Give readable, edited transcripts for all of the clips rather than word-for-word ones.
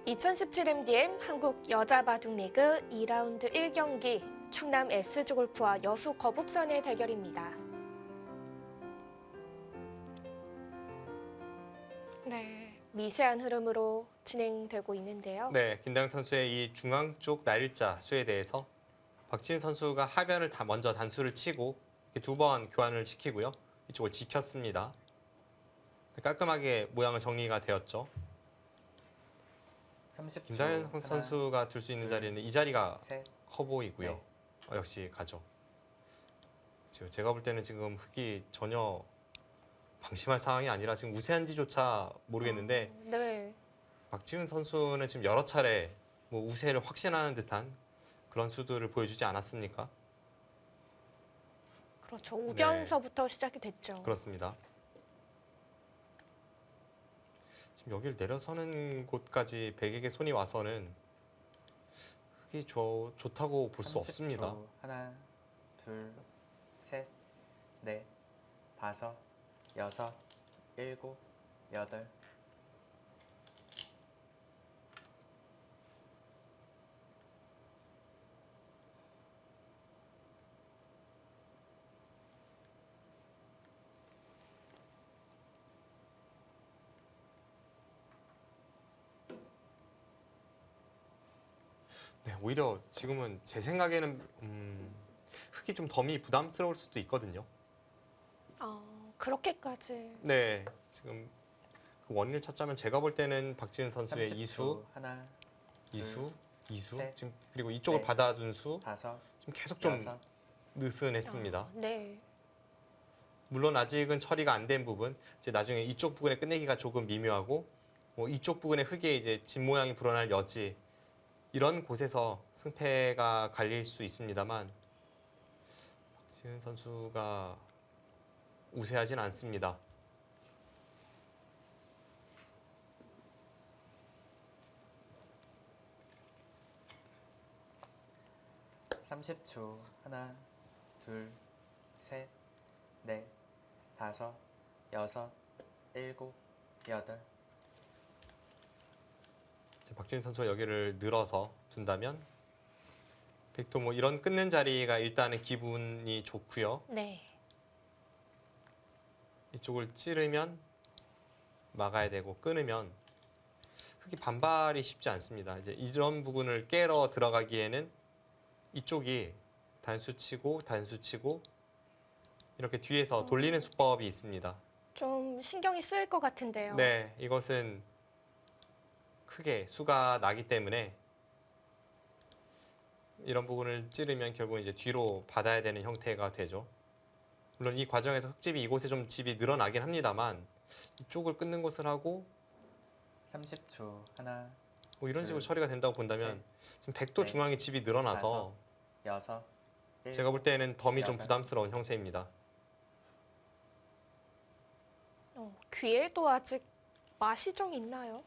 2017 MDM 한국 여자 바둑 리그 2라운드 1경기 충남 S조골프와 여수 거북선의 대결입니다. 네, 미세한 흐름으로 진행되고 있는데요. 네, 김다영 선수의 이 중앙 쪽 날일자 수에 대해서 박지은 선수가 하변을 먼저 단수를 치고 두 번 교환을 시키고요. 이쪽을 지켰습니다. 깔끔하게 모양은 정리가 되었죠. 30초. 김다영 선수가 둘 수 있는 자리는 이 자리가 셋, 커 보이고요. 네. 역시 가죠. 제가 볼 때는 지금 흙이 전혀 방심할 상황이 아니라 지금 우세한지조차 모르겠는데 네. 박지은 선수는 지금 여러 차례 우세를 확신하는 듯한 그런 수들을 보여주지 않았습니까? 그렇죠. 우변서부터 시작이 됐죠. 그렇습니다. 지금 여기를 내려서는 곳까지 백에게 손이 와서는 흙이 좋다고 볼 수 30초. 없습니다. 하나, 둘, 셋, 넷, 다섯, 여섯, 일곱, 여덟. 네, 오히려 지금은 제 생각에는 흙이 좀 덤이 부담스러울 수도 있거든요. 그렇게까지. 네, 지금 그 원인을 찾자면 제가 볼 때는 박지은 선수의 30초. 이수, 하나, 이수, 이수, 셋, 지금 그리고 이쪽을 넷, 받아둔 수, 다섯, 좀 계속 좀 여섯. 느슨했습니다. 네. 물론 아직은 처리가 안 된 부분, 이제 나중에 이쪽 부분의 끝내기가 조금 미묘하고, 이쪽 부분의 흙에 이제 집 모양이 불어날 여지 이런 곳에서 승패가 갈릴 수 있습니다만 박지은 선수가 우세하진 않습니다. 삼십 초. 하나, 둘, 셋, 넷, 다섯, 여섯, 일곱, 여덟. 박지은 선수가 여기를 늘어서 둔다면 백도 이런 끊는 자리가 일단은 기분이 좋고요. 네. 이쪽을 찌르면 막아야 되고 끊으면 흙이 반발이 쉽지 않습니다. 이제 이런 부분을 깨러 들어가기에는 이쪽이 단수치고 단수치고 이렇게 뒤에서 돌리는 수법이 있습니다. 좀 신경이 쓰일 것 같은데요. 네, 이것은 크게 수가 나기 때문에 이런 부분을 찌르면 결국 이제 뒤로 받아야 되는 형태가 되죠. 물론 이 과정에서 흙집이 이곳에 좀 집이 늘어나긴 합니다만 이쪽을 끊는 것을 하고 30초. 하나, 이런 식으로 둘, 처리가 된다고 본다면 지금 백도 넷, 중앙에 집이 늘어나서 여섯, 일곱, 제가 볼 때는 덤이 좀 여덟. 부담스러운 형세입니다. 귀에도 아직 맛이 좀 있나요?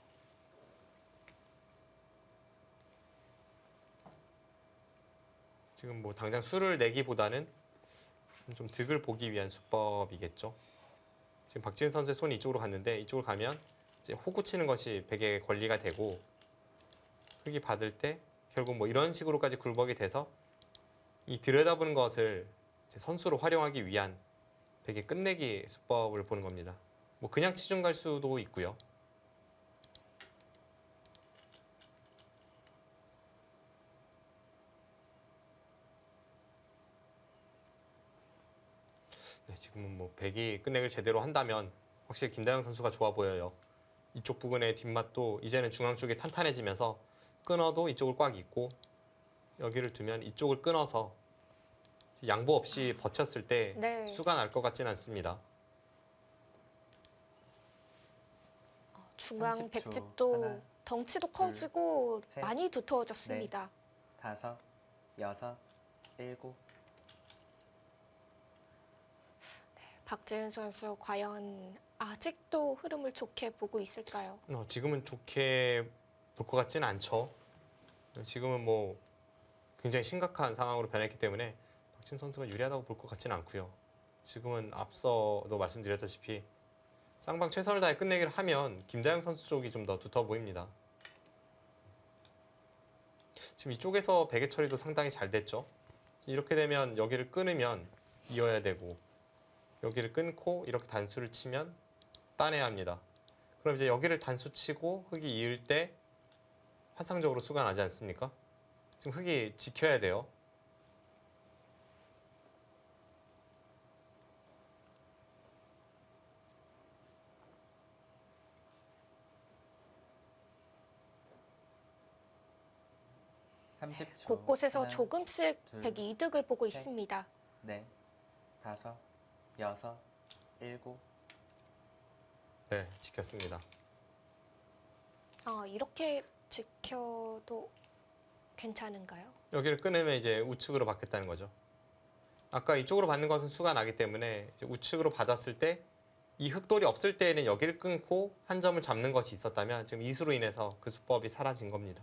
지금 당장 수를 내기보다는 좀 득을 보기 위한 수법이겠죠. 지금 박지은 선수의 손이 이쪽으로 갔는데 이쪽으로 가면 이제 호구 치는 것이 백의 권리가 되고 흙이 받을 때 결국 이런 식으로까지 굴복이 돼서 이 들여다보는 것을 이제 선수로 활용하기 위한 백의 끝내기 수법을 보는 겁니다. 그냥 치중 갈 수도 있고요. 네, 지금은 백이 끝내기를 제대로 한다면 확실히 김다영 선수가 좋아 보여요. 이쪽 부분의 뒷맛도 이제는 중앙 쪽이 탄탄해지면서 끊어도 이쪽을 꽉 잇고 여기를 두면 이쪽을 끊어서 양보 없이 버텼을 때 네. 수가 날 것 같지는 않습니다. 중앙 30초. 백집도 하나, 덩치도 커지고 셋, 많이 두터워졌습니다. 다섯, 여섯, 일곱. 박지은 선수 과연 아직도 흐름을 좋게 보고 있을까요? 지금은 좋게 볼 것 같지는 않죠. 지금은 굉장히 심각한 상황으로 변했기 때문에 박지은 선수가 유리하다고 볼 것 같지는 않고요. 지금은 앞서도 말씀드렸다시피 쌍방 최선을 다해 끝내기를 하면 김다영 선수 쪽이 좀 더 두터워 보입니다. 지금 이쪽에서 베개 처리도 상당히 잘 됐죠. 이렇게 되면 여기를 끊으면 이어야 되고 여기를 끊고 이렇게 단수를 치면 따내야 합니다. 그럼 이제 여기를 단수 치고 흙이 이을 때 환상적으로 수가 나지 않습니까? 지금 흙이 지켜야 돼요. 삼십 초 곳곳에서 하나, 조금씩 둘, 백이 이득을 보고 셋. 있습니다. 넷, 다섯, 여섯, 일곱. 네, 지켰습니다. 이렇게 지켜도 괜찮은가요? 여기를 끊으면 이제 우측으로 받겠다는 거죠. 아까 이쪽으로 받는 것은 수가 나기 때문에 이제 우측으로 받았을 때 이 흙돌이 없을 때에는 여기를 끊고 한 점을 잡는 것이 있었다면 지금 이수로 인해서 그 수법이 사라진 겁니다.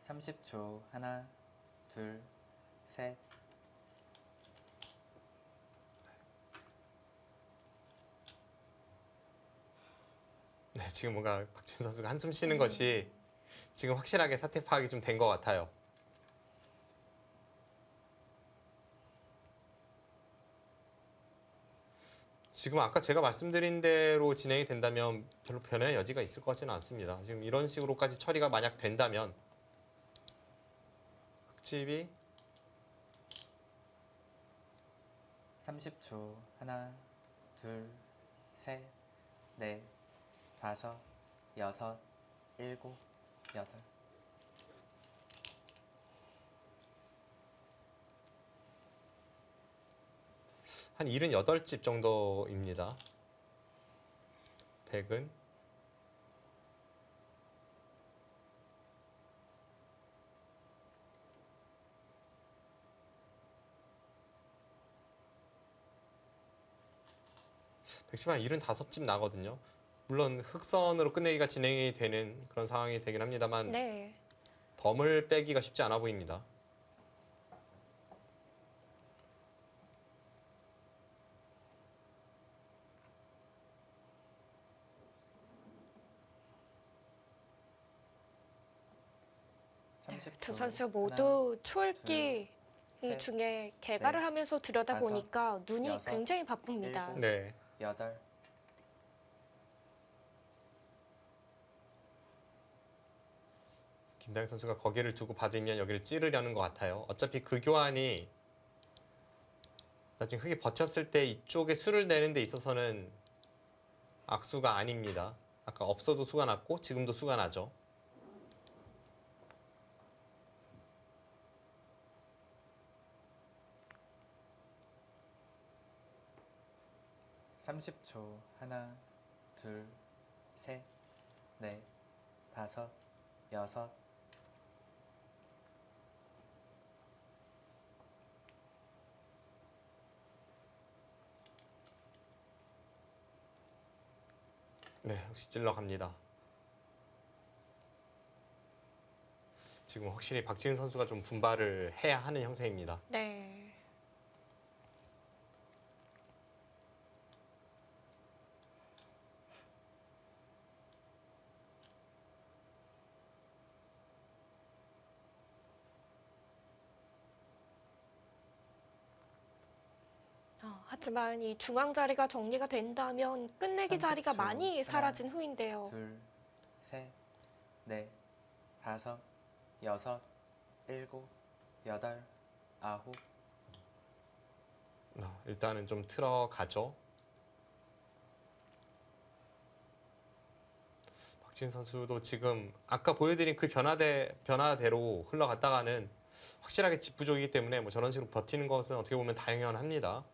삼십 초 하나, 둘, 셋. 네, 지금 뭔가 박지현 선수가 한숨 쉬는 것이 지금 확실하게 사태 파악이 좀 된 것 같아요. 지금 아까 제가 말씀드린 대로 진행이 된다면 별로 변화의 여지가 있을 것 같지는 않습니다. 지금 이런 식으로까지 처리가 만약 된다면 흙집이 30초 하나, 둘, 셋, 넷, 다섯, 여섯, 일곱, 여덟. 한 78집 정도입니다. 100은 백십 한 75집 나거든요. 물론 흑선으로 끝내기가 진행이 되는 그런 상황이 되긴 합니다만 네. 덤을 빼기가 쉽지 않아 보입니다. 두 선수 모두 초읽기 둘, 셋, 중에 개가를 넷, 하면서 들여다보니까 눈이 여섯, 굉장히 바쁩니다. 일곱. 네. 여덟. 김다영 선수가 거기를 두고 받으면 여기를 찌르려는 것 같아요. 어차피 그 교환이 나중에 흙이 버텼을 때 이쪽에 수를 내는 데 있어서는 악수가 아닙니다. 아까 없어도 수가 났고 지금도 수가 나죠. 삼십 초 하나, 둘, 셋, 넷, 다섯, 여섯. 네, 역시 찔러 갑니다. 지금 확실히 박지은 선수가 좀 분발을 해야 하는 형세입니다. 네. 하지만 이 중앙 자리가 정리가 된다면 끝내기 30초. 자리가 많이 하나, 사라진 후인데요. 둘, 셋, 넷, 다섯, 여섯, 일곱, 여덟, 아홉. 일단은 좀 틀어가죠. 박지은 선수도 지금 아까 보여드린 그 변화대로 흘러갔다가는 확실하게 직부족이기 때문에 뭐 저런 식으로 버티는 것은 어떻게 보면 당연합니다.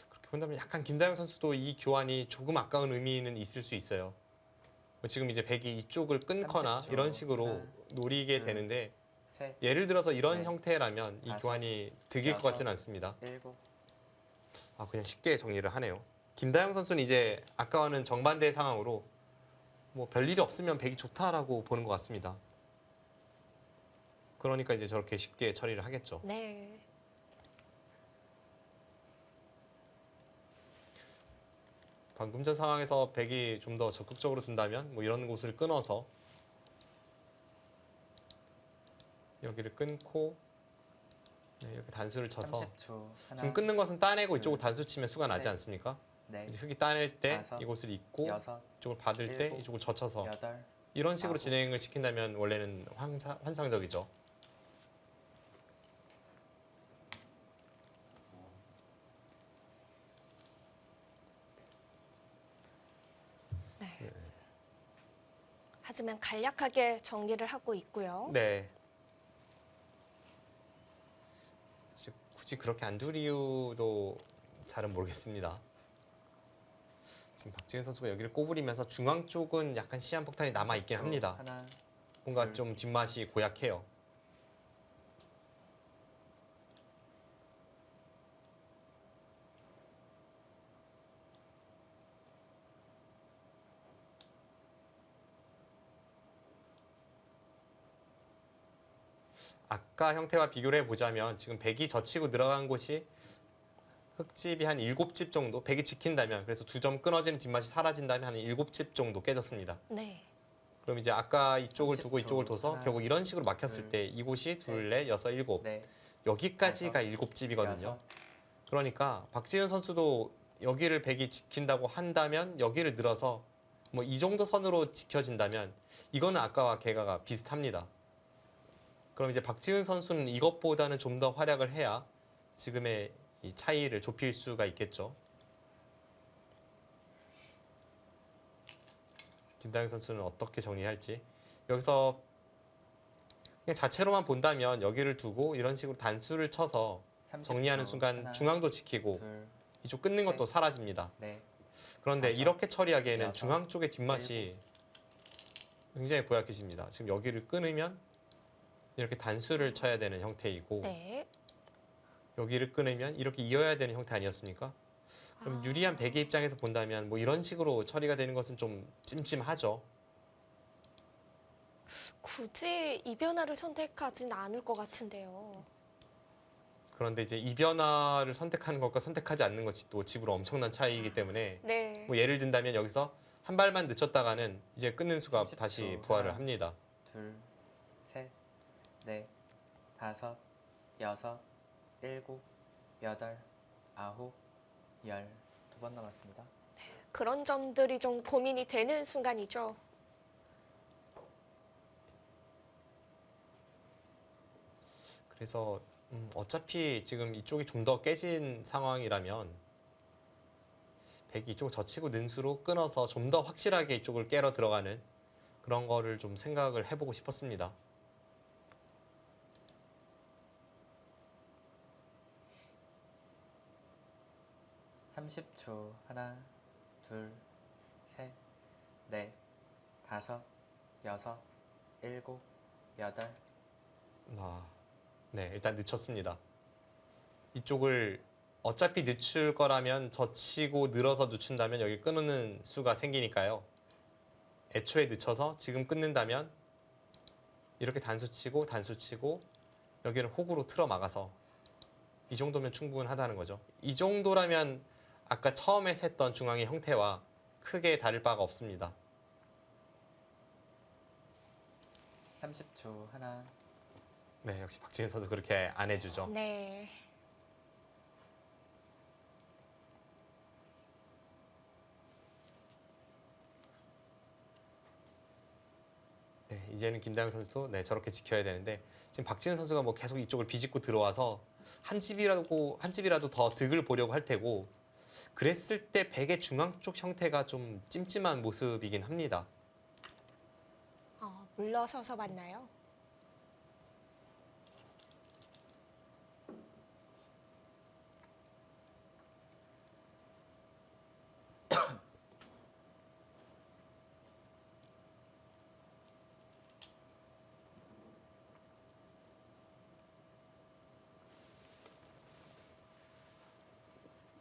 그렇게 본다면 약간 김다영 선수도 이 교환이 조금 아까운 의미는 있을 수 있어요. 뭐 지금 이제 백이 이쪽을 끊거나 30초. 이런 식으로 하나, 노리게 둘, 되는데 셋, 예를 들어서 이런 넷, 형태라면 이 다섯, 교환이 득일 것 여섯, 같지는 않습니다. 일곱. 그냥 쉽게 정리를 하네요. 김다영 선수는 이제 아까와는 정반대의 상황으로 뭐 별일이 없으면 백이 좋다라고 보는 것 같습니다. 그러니까 이제 저렇게 쉽게 처리를 하겠죠. 네. 방금 전 상황에서 백이 좀 더 적극적으로 둔다면 뭐 이런 곳을 끊어서 여기를 끊고 네, 이렇게 단수를 쳐서 30초. 하나, 지금 끊는 것은 따내고 둘, 이쪽을 단수 치면 수가 나지 셋, 않습니까? 넷, 이제 흙이 따낼 때 다섯, 이곳을 잇고 여섯, 이쪽을 받을 때 일곱, 이쪽을 젖혀서 여덟, 이런 식으로 아홉. 진행을 시킨다면 원래는 환상적이죠. 네. 하지만 간략하게 정리를 하고 있고요. 네. 사실 굳이 그렇게 안 둘 이유도 잘은 모르겠습니다. 지금 박지은 선수가 여기를 꼬부리면서 중앙 쪽은 약간 시한폭탄이 남아 있긴 30초. 합니다. 하나, 뭔가 둘. 좀 뒷맛이 고약해요. 아까 형태와 비교를 해보자면 지금 백이 젖히고 들어간 곳이 흙집이 한 7집 정도, 백이 지킨다면 그래서 2점 끊어지는 뒷맛이 사라진다면 한 7집 정도 깨졌습니다. 네. 그럼 이제 아까 이쪽을 30초. 두고 이쪽을 둬서 하나, 결국 이런 식으로 막혔을 둘, 때 이곳이 셋, 둘, 넷, 여섯, 일곱 넷, 여기까지가 다섯, 7집이거든요. 여섯, 그러니까 박지은 선수도 여기를 백이 지킨다고 한다면 여기를 늘어서 뭐 이 정도 선으로 지켜진다면 이거는 아까와 개가가 비슷합니다. 그럼 이제 박지은 선수는 이것보다는 좀 더 활약을 해야 지금의 이 차이를 좁힐 수가 있겠죠. 김다영 선수는 어떻게 정리할지. 여기서 그냥 자체로만 본다면 여기를 두고 이런 식으로 단수를 쳐서 30초. 정리하는 순간 하나, 중앙도 지키고 둘, 이쪽 끊는 셋, 것도 사라집니다. 넷, 그런데 다섯, 이렇게 처리하기에는 여섯, 중앙 쪽의 뒷맛이 굉장히 고약해집니다. 지금 여기를 끊으면 이렇게 단수를 쳐야 되는 형태이고 네. 여기를 끊으면 이렇게 이어야 되는 형태 아니었습니까? 그럼 유리한 백의 입장에서 본다면 뭐 이런 식으로 처리가 되는 것은 좀 찜찜하죠. 굳이 이 변화를 선택하진 않을 것 같은데요. 그런데 이제 이 변화를 선택하는 것과 선택하지 않는 것이 또 집으로 엄청난 차이이기 때문에 네. 뭐 예를 든다면 여기서 한 발만 늦췄다가는 이제 끊는 수가 30초. 다시 부활을 하나. 합니다. 둘, 셋, 넷, 다섯, 여섯, 일곱, 여덟, 아홉, 열. 2번 남았습니다. 그런 점들이 좀 고민이 되는 순간이죠. 그래서 어차피 지금 이쪽이 좀 더 깨진 상황이라면 백이 이쪽 젖히고 는수로 끊어서 좀 더 확실하게 이쪽을 깨러 들어가는 그런 거를 좀 생각을 해보고 싶었습니다. 삼십 초. 하나, 둘, 셋, 넷, 다섯, 여섯, 일곱, 여덟. 네, 일단 늦췄습니다. 이쪽을 어차피 늦출 거라면 젖히고 늘어서 늦춘다면 여기 끊는 수가 생기니까요. 애초에 늦춰서 지금 끊는다면 이렇게 단수치고 단수치고 여기를 호구로 틀어 막아서 이 정도면 충분하다는 거죠. 이 정도라면 아까 처음에 셌던 중앙의 형태와 크게 다를 바가 없습니다. 30초. 하나, 네, 역시 박지은 선수 그렇게 안 해주죠. 네. 네, 이제는 김다영 선수도 네, 저렇게 지켜야 되는데 지금 박지은 선수가 뭐 계속 이쪽을 비집고 들어와서 한 집이라도 더 득을 보려고 할 테고 그랬을 때 백의 중앙 쪽 형태가 좀 찜찜한 모습이긴 합니다. 물러서서 봤나요?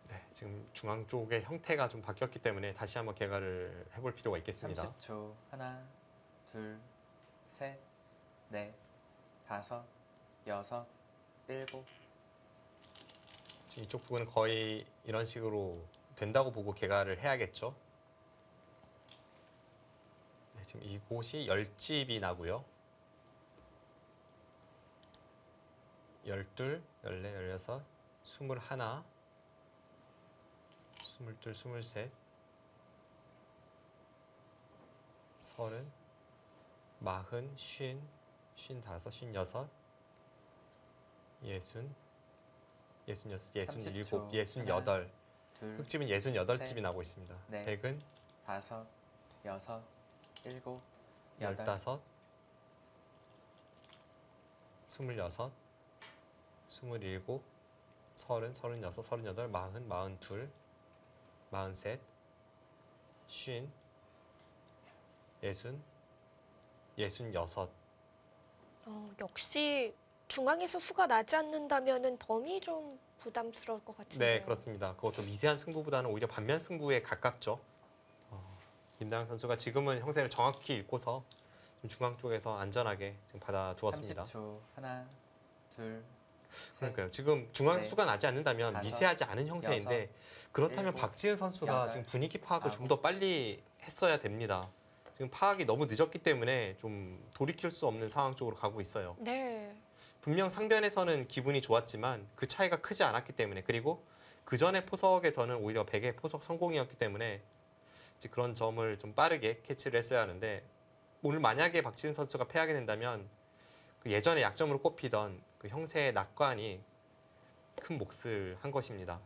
네, 지금 중앙 쪽의 형태가 좀 바뀌었기 때문에 다시 한번 개가를 해볼 필요가 있겠습니다. 30초. 하나, 둘, 셋, 넷, 다섯, 여섯, 일곱. 지금 이쪽 부분은 거의 이런 식으로 된다고 보고 개가를 해야겠죠. 네, 지금 이곳이 10집이 나고요. 12, 14, 16, 21, 22, 23, 30, 40, 50, 55, 56, 60, 66, 67, 30초. 68. 둘, 흑집은 68집이 셋, 나오고 있습니다. 넷, 백은 5, 6, 7, 8, 15, 26, 27, 30, 36, 38, 40, 42, 43, 50, 60, 66. 역시 중앙에서 수가 나지 않는다면은 덤이 좀 부담스러울 것 같은데요. 네, 그렇습니다. 그것도 미세한 승부보다는 오히려 반면 승부에 가깝죠. 김다영 선수가 지금은 형세를 정확히 읽고서 좀 중앙 쪽에서 안전하게 지금 받아두었습니다. 30초. 하나, 둘, 셋, 그러니까요. 지금 중앙에서 넷, 수가 나지 않는다면 다섯, 미세하지 않은 형세인데 그렇다면 일곱, 박지은 선수가 여덟, 지금 분위기 파악을 좀 아홉. 더 빨리 했어야 됩니다. 지금 파악이 너무 늦었기 때문에 좀 돌이킬 수 없는 상황 쪽으로 가고 있어요. 네. 분명 상변에서는 기분이 좋았지만 그 차이가 크지 않았기 때문에, 그리고 그 전에 포석에서는 오히려 100의 포석 성공이었기 때문에 이제 그런 점을 좀 빠르게 캐치를 했어야 하는데, 오늘 만약에 박지은 선수가 패하게 된다면 그 예전에 약점으로 꼽히던 그 형세의 낙관이 큰 몫을 한 것입니다.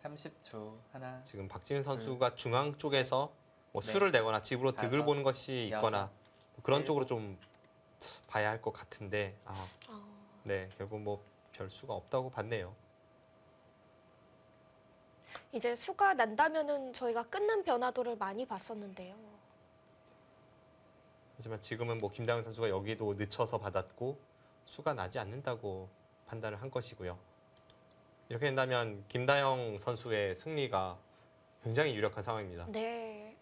(30초) 하나, 지금 박지은 선수가 중앙 쪽에서 뭐 넷, 수를 내거나 집으로 득을 다섯, 보는 것이 있거나 여섯, 뭐 그런 일곱. 쪽으로 좀 봐야 할 것 같은데, 어, 네, 결국 뭐 별 수가 없다고 봤네요. 이제 수가 난다면은 저희가 끊는 변화도를 많이 봤었는데요. 하지만 지금은 뭐 김다영 선수가 여기도 늦춰서 받았고 수가 나지 않는다고 판단을 한 것이고요. 이렇게 된다면 김다영 선수의 승리가 굉장히 유력한 상황입니다. 네.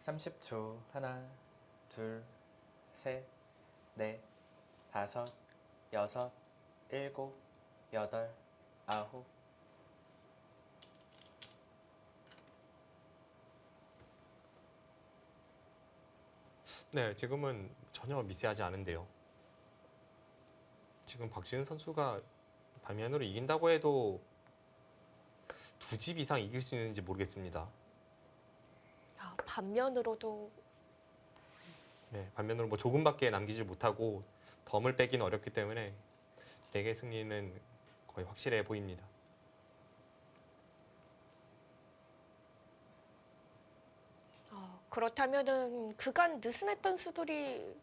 (30초) 하나, 둘, 셋, 넷, 다섯, 여섯, 일곱, 여덟, 아홉. 네, 지금은 전혀 미세하지 않은데요. 지금 박지은 선수가 반면으로 이긴다고 해도 2집 이상 이길 수 있는지 모르겠습니다. 반면으로도 네, 반면으로 뭐 조금밖에 남기지 못하고 덤을 빼기는 어렵기 때문에 4개 승리는 거의 확실해 보입니다. 그렇다면은 그간 느슨했던 수들이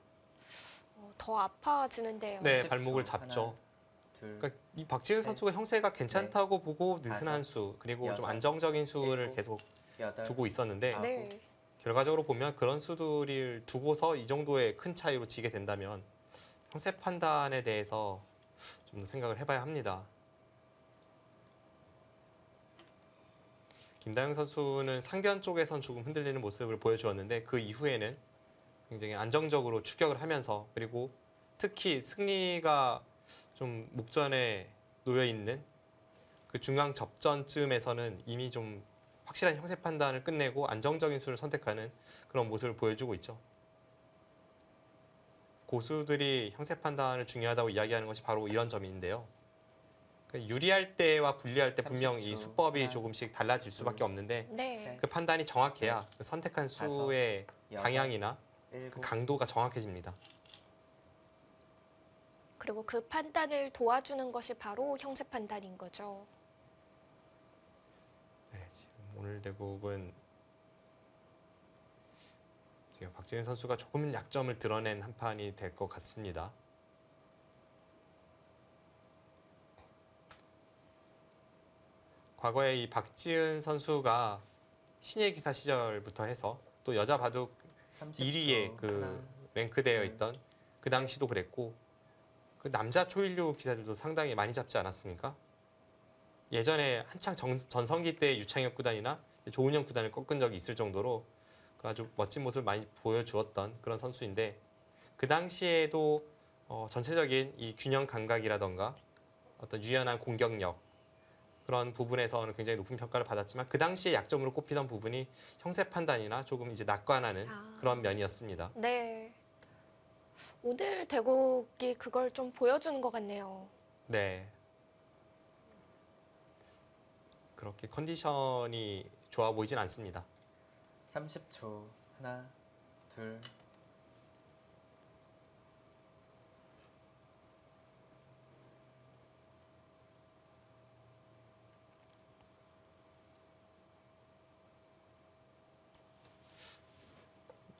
더 아파지는데요. 네, 30초. 발목을 잡죠. 하나, 둘, 그러니까 이 박지은 셋, 선수가 형세가 괜찮다고 보고 느슨한 다섯, 수, 그리고 좀 여섯, 안정적인 수를 일곱, 계속 여덟, 두고 있었는데 아홉. 네. 결과적으로 보면 그런 수들을 두고서 이 정도의 큰 차이로 지게 된다면 형세 판단에 대해서 좀 더 생각을 해봐야 합니다. 김다영 선수는 상변 쪽에선 조금 흔들리는 모습을 보여주었는데 그 이후에는 굉장히 안정적으로 추격을 하면서, 그리고 특히 승리가 좀 목전에 놓여 있는 그 중앙 접전쯤에서는 이미 좀 확실한 형세 판단을 끝내고 안정적인 수를 선택하는 그런 모습을 보여주고 있죠. 고수들이 형세 판단을 중요하다고 이야기하는 것이 바로 이런 점인데요. 그러니까 유리할 때와 불리할 때 분명 이 30초. 수법이 하나, 조금씩 달라질 수밖에 없는데 네. 셋, 그 판단이 정확해야 그 선택한 수의 여섯, 방향이나 그 일곱, 강도가 정확해집니다. 그리고 그 판단을 도와주는 것이 바로 형세 판단인 거죠. 네, 지금 오늘 대국은 지금 박지은 선수가 조금은 약점을 드러낸 한 판이 될 것 같습니다. 과거에 이 박지은 선수가 신예 기사 시절부터 해서 또 여자 바둑 30초. 1위에 그 하나, 랭크되어 둘, 있던 그 당시도 그랬고, 그 남자 초일류 기사들도 상당히 많이 잡지 않았습니까? 예전에 한창 전성기 때 유창혁 구단이나 조은영 구단을 꺾은 적이 있을 정도로 아주 멋진 모습을 많이 보여주었던 그런 선수인데 그 당시에도 전체적인 이 균형 감각이라던가 어떤 유연한 공격력 그런 부분에서는 굉장히 높은 평가를 받았지만 그 당시에 약점으로 꼽히던 부분이 형세 판단이나 조금 이제 낙관하는 그런 면이었습니다. 네. 오늘 대국이 그걸 좀 보여주는 것 같네요. 네. 그렇게 컨디션이 좋아 보이진 않습니다. 30초. 하나, 둘,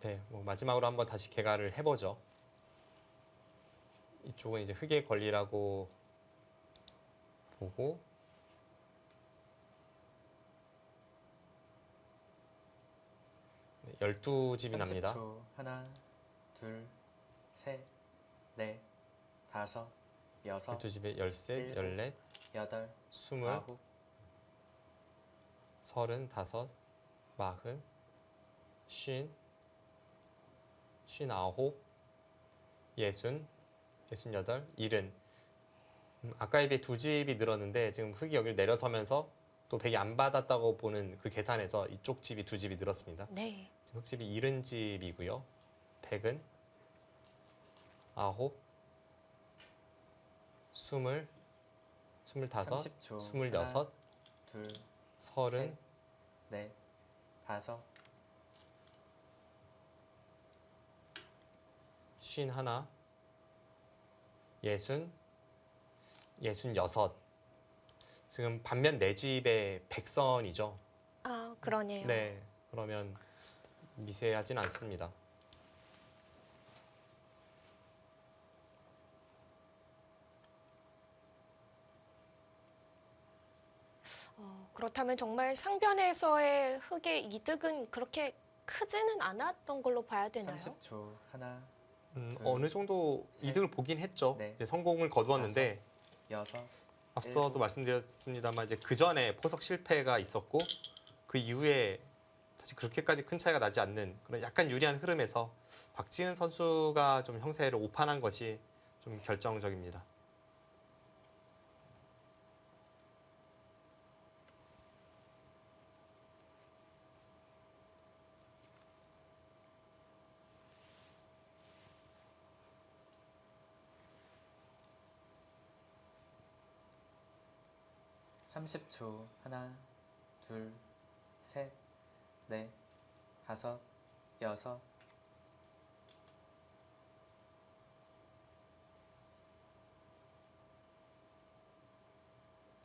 네, 뭐 마지막으로 한번 다시 개가를 해보죠. 이쪽은 이제 흙의 권리라고 보고 네, 12집이 납니다. 30초. 하나, 둘, 셋, 넷, 다섯, 여섯, 12집에 13, 일곱, 14, 여덟, 20, 아홉, 35, 40, 50, 59, 60, 68, 70. 아까에 비해 2집이 늘었는데 지금 흙이 여기를 내려서면서 또 100이 안 받았다고 보는 그 계산에서 이쪽 집이 2집이 늘었습니다. 네. 지금 흙집이 70집이고요. 100은 9, 20, 25, 30초. 26, 하나, 둘, 30, 셋, 넷, 다섯, 51, 60, 66. 지금 반면 4집의 100선이죠. 아, 그러네요. 네, 그러면 미세하진 않습니다. 그렇다면 정말 상변에서의 흑의 이득은 그렇게 크지는 않았던 걸로 봐야 되나요? 30초. 하나, 둘, 어느 정도 셋, 이득을 보긴 했죠. 넷, 이제 성공을 거두었는데 여섯, 앞서도 일곱. 말씀드렸습니다만 이제 그 전에 포석 실패가 있었고 그 이후에 사실 그렇게까지 큰 차이가 나지 않는 그런 약간 유리한 흐름에서 박지은 선수가 좀 형세를 오판한 것이 좀 결정적입니다. 삼십 초. 하나, 둘, 셋, 넷, 다섯, 여섯,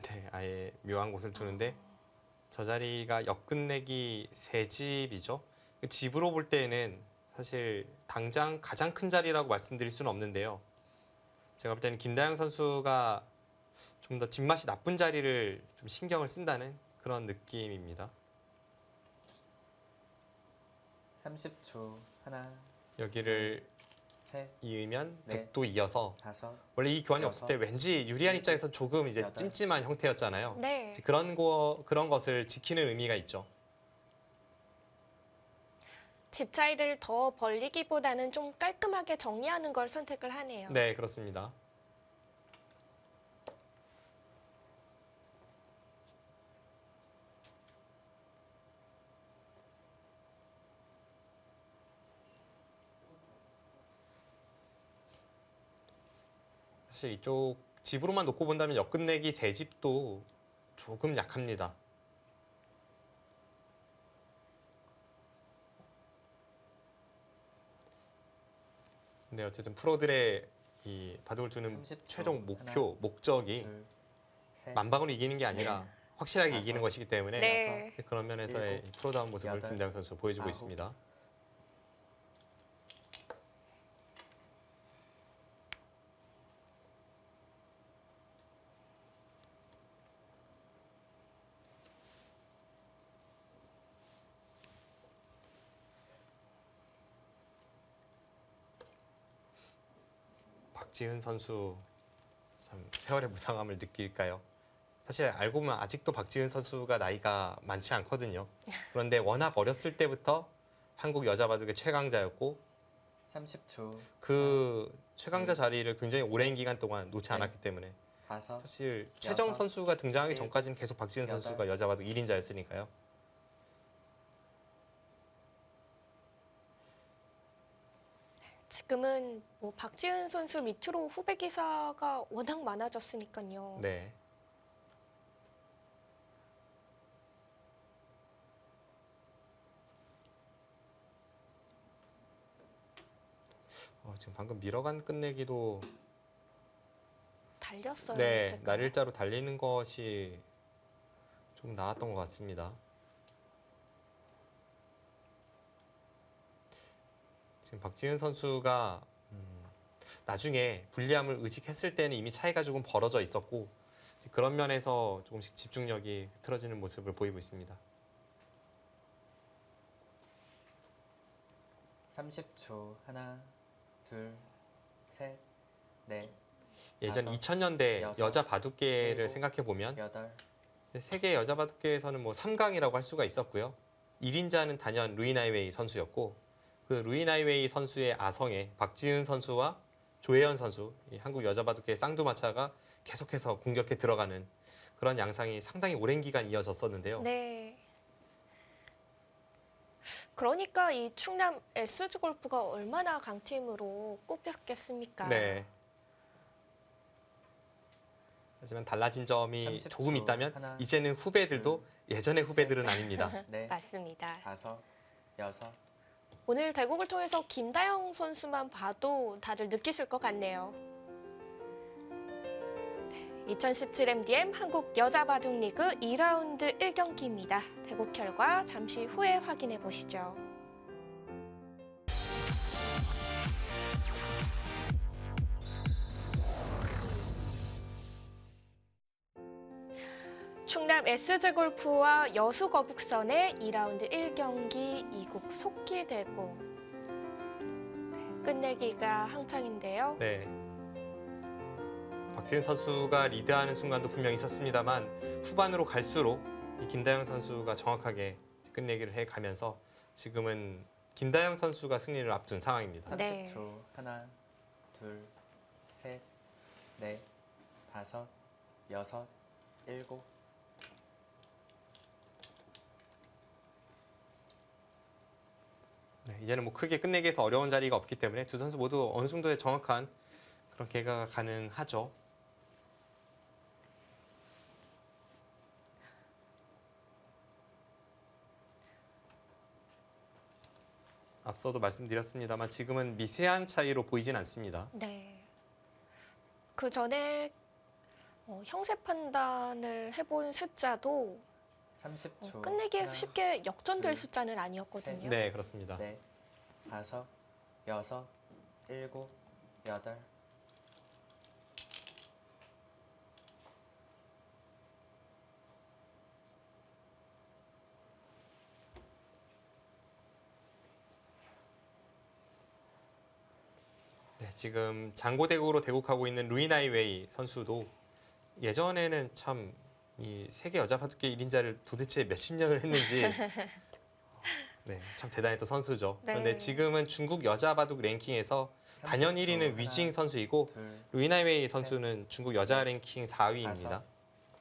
네, 아예 묘한 곳을 두는데 저 자리가 역끝내기 3집이죠. 집으로 볼 때는 사실 당장 가장 큰 자리라고 말씀드릴 수는 없는데요. 제가 볼 때는 김다영 선수가 좀 더 뒷맛이 나쁜 자리를 좀 신경을 쓴다는 그런 느낌입니다. 30초. 하나, 여기를 셋, 이으면 네. 100도 이어서 다섯, 원래 이 교환이 없을 때 여섯, 왠지 유리한 입장에서 조금 이제 여덟, 찜찜한 형태였잖아요. 네. 이제 그런 것을 지키는 의미가 있죠. 집 차이를 더 벌리기보다는 좀 깔끔하게 정리하는 걸 선택을 하네요. 네, 그렇습니다. 사실 이쪽 집으로만 놓고 본다면 역끝내기 3집도 조금 약합니다. 근데 어쨌든 프로들의 이 바둑을 두는 30초. 최종 목표, 목적이 둘, 셋, 만방으로 이기는 게 아니라 확실하게 다섯, 이기는 것이기 때문에 네. 그런 면에서의 일곱, 프로다운 모습을 여덟, 김다영 선수 보여주고 아홉. 있습니다. 박지은 선수 참 세월의 무상함을 느낄까요? 사실 알고 보면 아직도 박지은 선수가 나이가 많지 않거든요. 그런데 워낙 어렸을 때부터 한국 여자 바둑의 최강자였고 30초. 그 최강자 자리를 굉장히 오랜 기간 동안 놓지 네. 않았기 때문에 다섯, 사실 최정 여섯, 선수가 등장하기 일곱, 전까지는 계속 박지은 여덟. 선수가 여자 바둑 1인자였으니까요. 지금은 뭐 박지은 선수 밑으로 후배 기사가 워낙 많아졌으니까요. 네. 지금 방금 밀어간 끝내기도 달렸어야 네, 했을까요? 날일자로 달리는 것이 좀 나았던 것 같습니다. 지금 박지은 선수가 나중에 불리함을 의식했을 때는 이미 차이가 조금 벌어져 있었고 그런 면에서 조금씩 집중력이 흐트러지는 모습을 보이고 있습니다. 30초. 하나, 둘, 셋, 넷, 예전 다섯, 2000년대 여섯, 여자 바둑계를 일곱, 생각해 보면 여덟, 세계 여자 바둑계에서는 뭐 3강이라고 할 수가 있었고요. 1인자는 단연 루이나이웨이 선수였고 그 루이나이웨이 선수의 아성에 박지은 선수와 조혜연 선수, 이 한국 여자 바둑계의 쌍두마차가 계속해서 공격해 들어가는 그런 양상이 상당히 오랜 기간 이어졌었는데요. 네. 그러니까 이 충남 SG 골프가 얼마나 강팀으로 꼽혔겠습니까? 네. 하지만 달라진 점이 30초. 조금 있다면 하나, 이제는 후배들도 예전의 후배들은 아닙니다. 넷, 맞습니다. 다섯, 여섯. 오늘 대국을 통해서 김다영 선수만 봐도 다들 느끼실 것 같네요. 2017 MDM 한국 여자 바둑 리그 2라운드 1경기입니다. 대국 결과 잠시 후에 확인해 보시죠. 충남 SG 골프와 여수 거북선의 2라운드 1경기 이국 속기 대구. 끝내기가 한창인데요. 네. 박지은 선수가 리드하는 순간도 분명히 있었습니다만 후반으로 갈수록 이 김다영 선수가 정확하게 끝내기를 해가면서 지금은 김다영 선수가 승리를 앞둔 상황입니다. 30초. 네. 하나, 둘, 셋, 넷, 다섯, 여섯, 일곱. 네, 이제는 뭐 크게 끝내기에서 어려운 자리가 없기 때문에 두 선수 모두 어느 정도의 정확한 그런 계가가 가능하죠. 앞서도 말씀드렸습니다만 지금은 미세한 차이로 보이진 않습니다. 네. 그 전에 형세 판단을 해본 숫자도 30초. 끝내기에서 하나, 쉽게 역전될 둘, 숫자는 아니었거든요. 네, 그렇습니다. 넷, 다섯, 여섯, 일곱, 여덟. 네, 지금 장고대국으로 대국하고 있는 루이나이웨이 선수도 예전에는 참 이 세계 여자 바둑계 1인자를 도대체 몇십 년을 했는지 네, 참 대단했던 선수죠. 네. 그런데 지금은 중국 여자 바둑 랭킹에서 단연 30초. 1위는 하나, 위징 선수이고 둘, 루이나이웨이 셋, 선수는 중국 여자 랭킹 4위입니다. 다섯,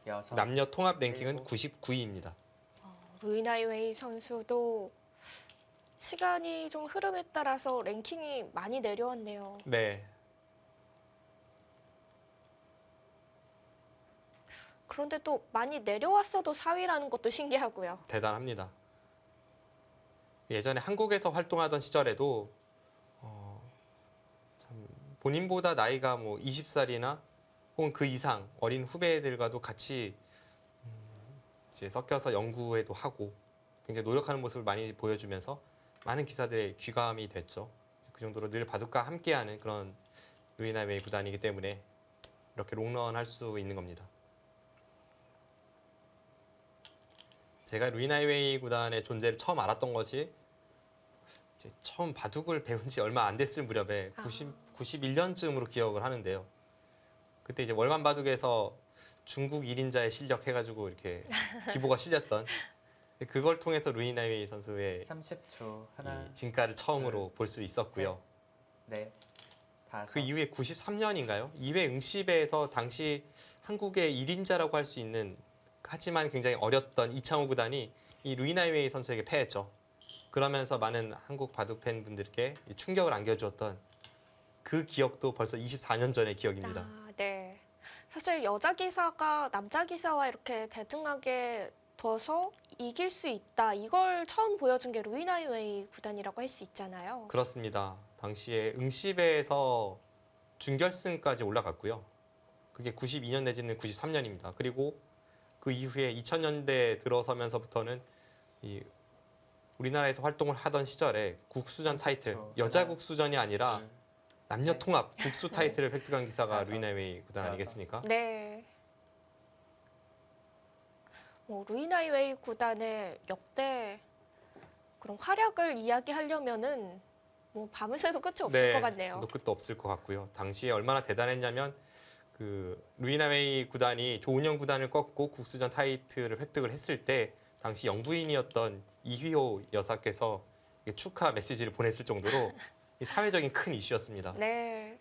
여섯. 남녀 통합 랭킹은 일곱. 99위입니다. 루이나이웨이 선수도 시간이 좀 흐름에 따라서 랭킹이 많이 내려왔네요. 네, 그런데 또 많이 내려왔어도 4위라는 것도 신기하고요. 대단합니다. 예전에 한국에서 활동하던 시절에도 참 본인보다 나이가 뭐 20살이나 혹은 그 이상 어린 후배들과도 같이 이제 섞여서 연구회도 하고 굉장히 노력하는 모습을 많이 보여주면서 많은 기사들의 귀감이 됐죠. 그 정도로 늘 바둑과 함께하는 그런 루이나이웨이 구단이기 때문에 이렇게 롱런할 수 있는 겁니다. 제가 루이나이웨이 구단의 존재를 처음 알았던 것이 이제 처음 바둑을 배운 지 얼마 안 됐을 무렵에 91년쯤으로 기억을 하는데요. 그때 이제 월간 바둑에서 중국 1인자의 실력 해가지고 이렇게 기보가 실렸던 그걸 통해서 루이 나이웨이 선수의 30초. 하나, 이 진가를 처음으로 볼 수 있었고요. 넷, 다섯, 그 이후에 93년인가요? 2회 응시배에서 당시 한국의 1인자라고 할 수 있는 하지만 굉장히 어렸던 이창호 구단이 이 루이 나이웨이 선수에게 패했죠. 그러면서 많은 한국 바둑 팬분들께 충격을 안겨주었던 그 기억도 벌써 24년 전의 기억입니다. 아, 네. 사실 여자 기사가 남자 기사와 이렇게 대등하게 둬서 이길 수 있다. 이걸 처음 보여준 게 루이 나이웨이 구단이라고 할 수 있잖아요. 그렇습니다. 당시에 응시배에서 준결승까지 올라갔고요. 그게 92년 내지는 93년입니다. 그리고 그 이후에 2000년대 들어서면서부터는 이 우리나라에서 활동을 하던 시절에 국수전 타이틀, 30초. 여자 하나, 국수전이 아니라 둘, 남녀 셋, 통합 국수 타이틀을 획득한 기사가 다섯, 루이 나이웨이 구단 여섯. 아니겠습니까? 네. 루이 나이웨이 구단의 역대 그런 활약을 이야기하려면은 밤을 새도 끝이 없을 것 같네요. 도 끝도 없을 것 같고요. 당시에 얼마나 대단했냐면 그 루이 나이웨이 구단이 조은영 구단을 꺾고 국수전 타이틀을 획득을 했을 때 당시 영부인이었던 이휘호 여사께서 축하 메시지를 보냈을 정도로 이 사회적인 큰 이슈였습니다. 네.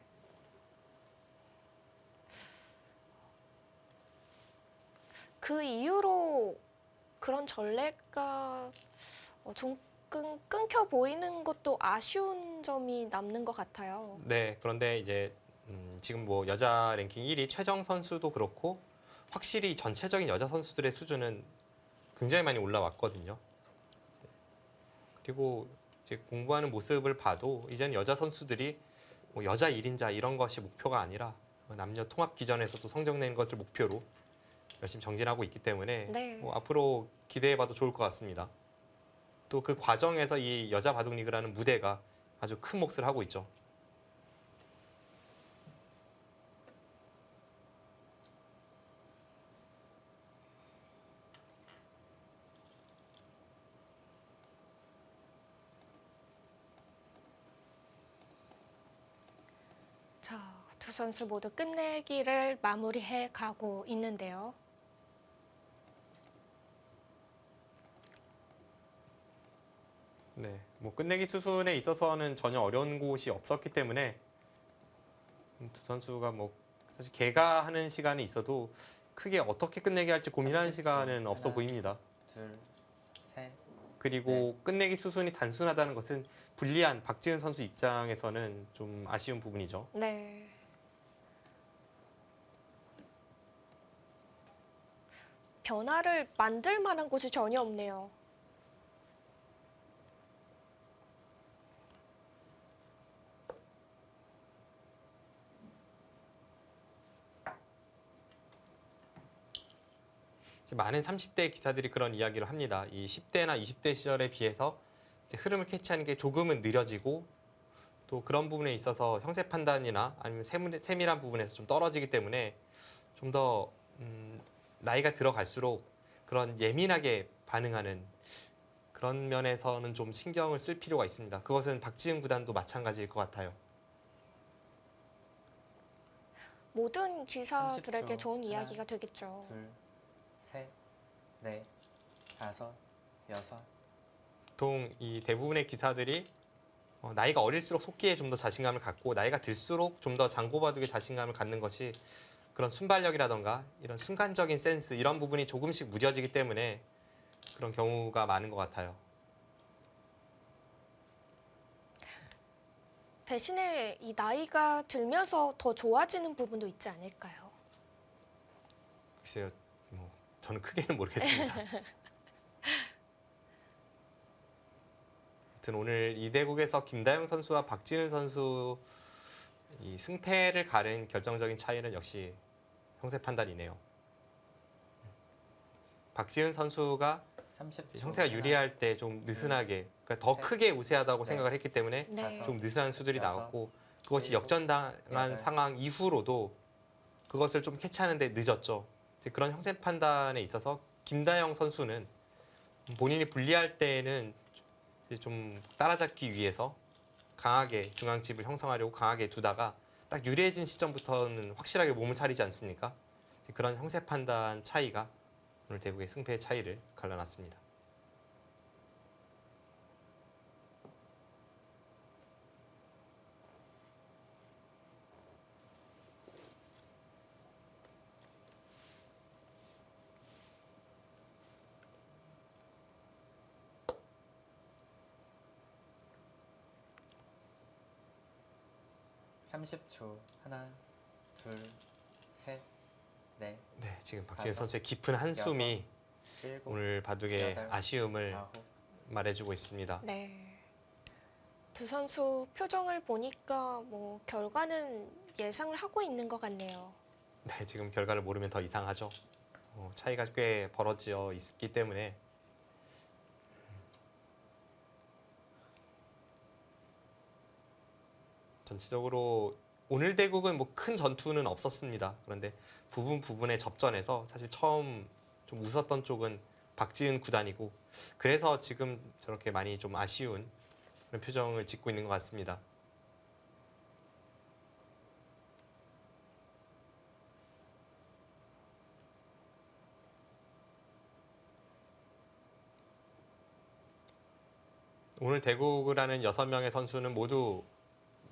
그 이후로 그런 전례가 좀 끊겨 보이는 것도 아쉬운 점이 남는 것 같아요. 네, 그런데 이제 지금 뭐 여자 랭킹 1위 최정 선수도 그렇고 확실히 전체적인 여자 선수들의 수준은 굉장히 많이 올라왔거든요. 그리고 이제 공부하는 모습을 봐도 이제는 여자 선수들이 뭐 여자 1인자 이런 것이 목표가 아니라 남녀 통합 기전에서도 성적 내는 것을 목표로 열심히 정진하고 있기 때문에 네. 뭐 앞으로 기대해봐도 좋을 것 같습니다. 또 그 과정에서 이 여자 바둑 리그라는 무대가 아주 큰 몫을 하고 있죠. 자, 두 선수 모두 끝내기를 마무리해 가고 있는데요. 네, 뭐 끝내기 수순에 있어서는 전혀 어려운 곳이 없었기 때문에 두 선수가 뭐 사실 개가하는 시간이 있어도 크게 어떻게 끝내기 할지 고민하는 30초. 시간은 없어 하나. 보입니다. 둘, 셋, 그리고 끝내기 수순이 단순하다는 것은 불리한 박지은 선수 입장에서는 좀 아쉬운 부분이죠. 네. 변화를 만들 만한 곳이 전혀 없네요. 많은 30대 기사들이 그런 이야기를 합니다. 이 10대나 20대 시절에 비해서 이제 흐름을 캐치하는 게 조금은 느려지고 또 그런 부분에 있어서 형세 판단이나 아니면 세밀한 부분에서 좀 떨어지기 때문에 좀 더 나이가 들어갈수록 그런 예민하게 반응하는 그런 면에서는 좀 신경을 쓸 필요가 있습니다. 그것은 박지은 구단도 마찬가지일 것 같아요. 모든 기사들에게 30초. 좋은 하나, 이야기가 되겠죠. 둘, 셋, 넷, 다섯, 여섯. 보통 이 대부분의 기사들이 나이가 어릴수록 속기에 좀 더 자신감을 갖고 나이가 들수록 좀 더 장고바둑에 자신감을 갖는 것이 그런 순발력이라던가 이런 순간적인 센스 이런 부분이 조금씩 무뎌지기 때문에 그런 경우가 많은 것 같아요. 대신에 이 나이가 들면서 더 좋아지는 부분도 있지 않을까요? 글쎄요, 뭐 저는 크게는 모르겠습니다. 아무튼 오늘 이 대국에서 김다영 선수와 박지은 선수 이 승패를 가른 결정적인 차이는 역시 형세 판단이네요. 박지은 선수가 30초. 형세가 유리할 때 좀 느슨하게, 그러니까 더 셋, 크게 우세하다고 넷, 생각을 했기 때문에 네. 다섯, 좀 느슨한 수들이 여섯, 나왔고 그것이 일곱, 역전당한 여덟. 상황 이후로도 그것을 좀 캐치하는데 늦었죠. 이제 그런 형세 판단에 있어서 김다영 선수는 본인이 불리할 때에는 이제 좀 따라잡기 위해서 강하게 중앙집을 형성하려고 강하게 두다가 딱 유리해진 시점부터는 확실하게 몸을 사리지 않습니까? 이제 그런 형세 판단 차이가 오늘 대국의 승패의 차이를 갈라놨습니다. 30초. 하나, 둘, 셋, 넷, 네, 지금 박지은 다섯, 선수의 깊은 한숨이 일곱, 오늘 바둑의 여덟, 아쉬움을 아홉. 말해주고 있습니다. 네. 두 선수 표정을 보니까 뭐 결과는 예상을 하고 있는 것 같네요. 네, 지금 결과를 모르면 더 이상하죠. 차이가 꽤 벌어져 있기 때문에 전체적으로 오늘 대국은 뭐 큰 전투는 없었습니다. 그런데 부분 부분의 접전에서 사실 처음 좀 웃었던 쪽은 박지은 구단이고 그래서 지금 저렇게 많이 좀 아쉬운 그런 표정을 짓고 있는 것 같습니다. 오늘 대국을 하는 6명의 선수는 모두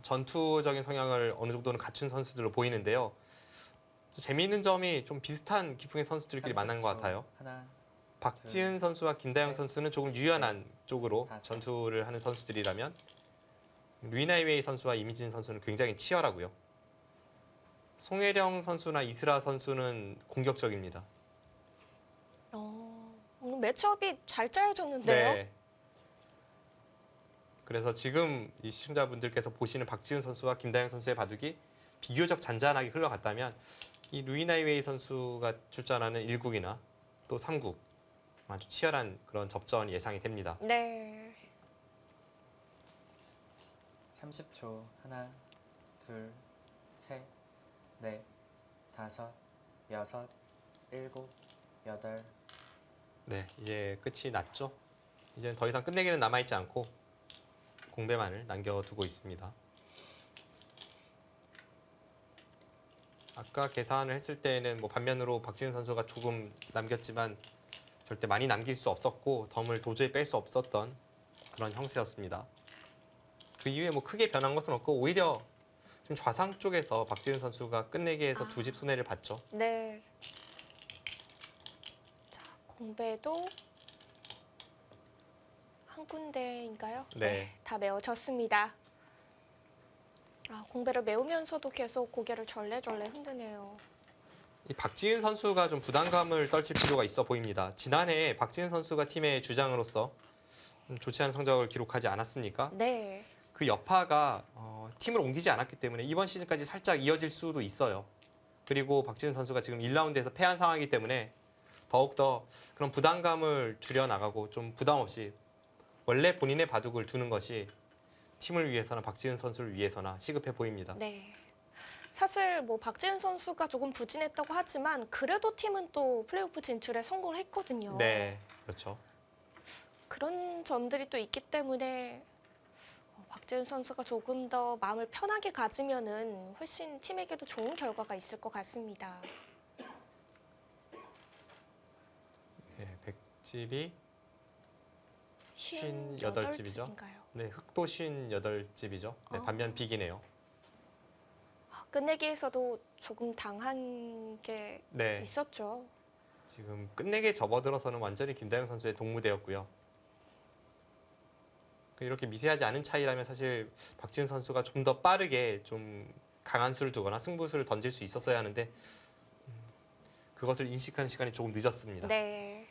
전투적인 성향을 어느 정도는 갖춘 선수들로 보이는데요. 재미있는 점이 좀 비슷한 기풍의 선수들끼리 만난 것 30초. 같아요. 하나, 박지은 선수와 김다영 셋, 선수는 조금 유연한 쪽으로 다섯. 전투를 하는 선수들이라면 루이나이웨이 선수와 이미진 선수는 굉장히 치열하고요. 송혜령 선수나 이슬아 선수는 공격적입니다. 오늘 매치업이 잘 짜여졌는데요. 네. 그래서 지금 이 시청자분들께서 보시는 박지은 선수와 김다영 선수의 바둑이 비교적 잔잔하게 흘러갔다면 이 루이나이웨이 선수가 출전하는 1국이나 또 3국 아주 치열한 그런 접전이 예상이 됩니다. 네. 30초. 하나, 둘, 셋, 넷, 다섯, 여섯, 일곱, 여덟. 네, 이제 끝이 났죠. 이제 더 이상 끝내기는 남아있지 않고 공배만을 남겨두고 있습니다. 아까 계산을 했을 때는 뭐 반면으로 박지은 선수가 조금 남겼지만 절대 많이 남길 수 없었고 덤을 도저히 뺄 수 없었던 그런 형세였습니다. 그 이후에 뭐 크게 변한 것은 없고 오히려 좀 좌상 쪽에서 박지은 선수가 끝내기에서 두 집 손해를 봤죠. 네. 자, 공배도 한 군데인가요? 네. 다 메워졌습니다. 공배를 메우면서도 계속 고개를 절레절레 흔드네요. 이 박지은 선수가 좀 부담감을 떨칠 필요가 있어 보입니다. 지난해 박지은 선수가 팀의 주장으로서 좋지 않은 성적을 기록하지 않았습니까? 네. 그 여파가 팀을 옮기지 않았기 때문에 이번 시즌까지 살짝 이어질 수도 있어요. 그리고 박지은 선수가 지금 1라운드에서 패한 상황이기 때문에 더욱더 그런 부담감을 줄여나가고 좀 부담 없이 원래 본인의 바둑을 두는 것이 팀을 위해서나 박지은 선수를 위해서나 시급해 보입니다. 네. 사실 뭐 박지은 선수가 조금 부진했다고 하지만 그래도 팀은 또 플레이오프 진출에 성공을 했거든요. 네, 그렇죠. 그런 점들이 또 있기 때문에 박지은 선수가 조금 더 마음을 편하게 가지면은 훨씬 팀에게도 좋은 결과가 있을 것 같습니다. 네, 100집이 58집이죠. 58집인가요? 네, 흑도 58집이죠. 네, 반면 빅이네요. 끝내기에서도 조금 당한 게 네, 있었죠. 지금 끝내기에 접어들어서는 완전히 김다영 선수의 동무대였고요. 이렇게 미세하지 않은 차이라면 사실 박지은 선수가 좀 더 빠르게 좀 강한 수를 두거나 승부수를 던질 수 있었어야 하는데 그것을 인식하는 시간이 조금 늦었습니다. 네.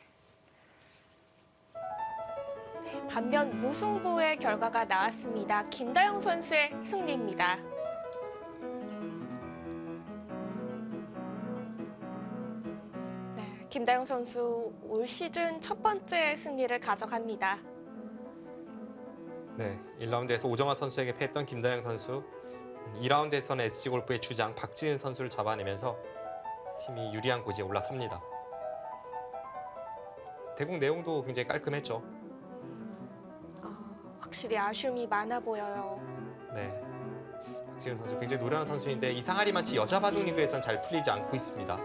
반면 무승부의 결과가 나왔습니다. 김다영 선수의 승리입니다. 네, 김다영 선수 올 시즌 첫 번째 승리를 가져갑니다. 네, 1라운드에서 오정화 선수에게 패했던 김다영 선수 2라운드에서는 SG골프의 주장 박지은 선수를 잡아내면서 팀이 유리한 고지에 올라섭니다. 대국 내용도 굉장히 깔끔했죠. 확실히 아쉬움이 많아 보여요. 네, 박지은 선수 굉장히 노련한 선수인데 이상하리 마치 여자 바둑 리그에선 잘 풀리지 않고 있습니다.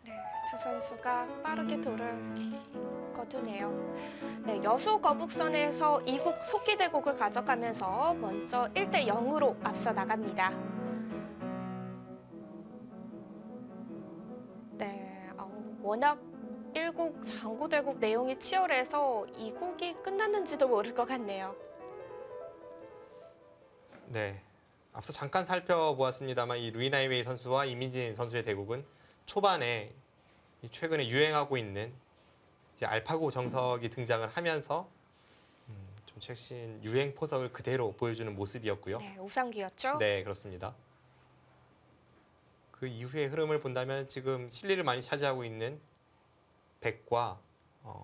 네, 두 선수가 빠르게 돌을 거두네요. 네, 여수 거북선에서 2국 속기 대국을 가져가면서 먼저 1대 0으로 앞서 나갑니다. 네, 워낙 1국 장구 대국 내용이 치열해서 2국이 끝났는지도 모를 것 같네요. 네, 앞서 잠깐 살펴보았습니다만 이 루이 나이웨이 선수와 이민진 선수의 대국은 초반에 이 최근에 유행하고 있는 이제 알파고 정석이 등장을 하면서 좀 최신 유행 포석을 그대로 보여주는 모습이었고요. 네, 우상기였죠. 네, 그렇습니다. 그 이후의 흐름을 본다면 지금 실리를 많이 차지하고 있는 백과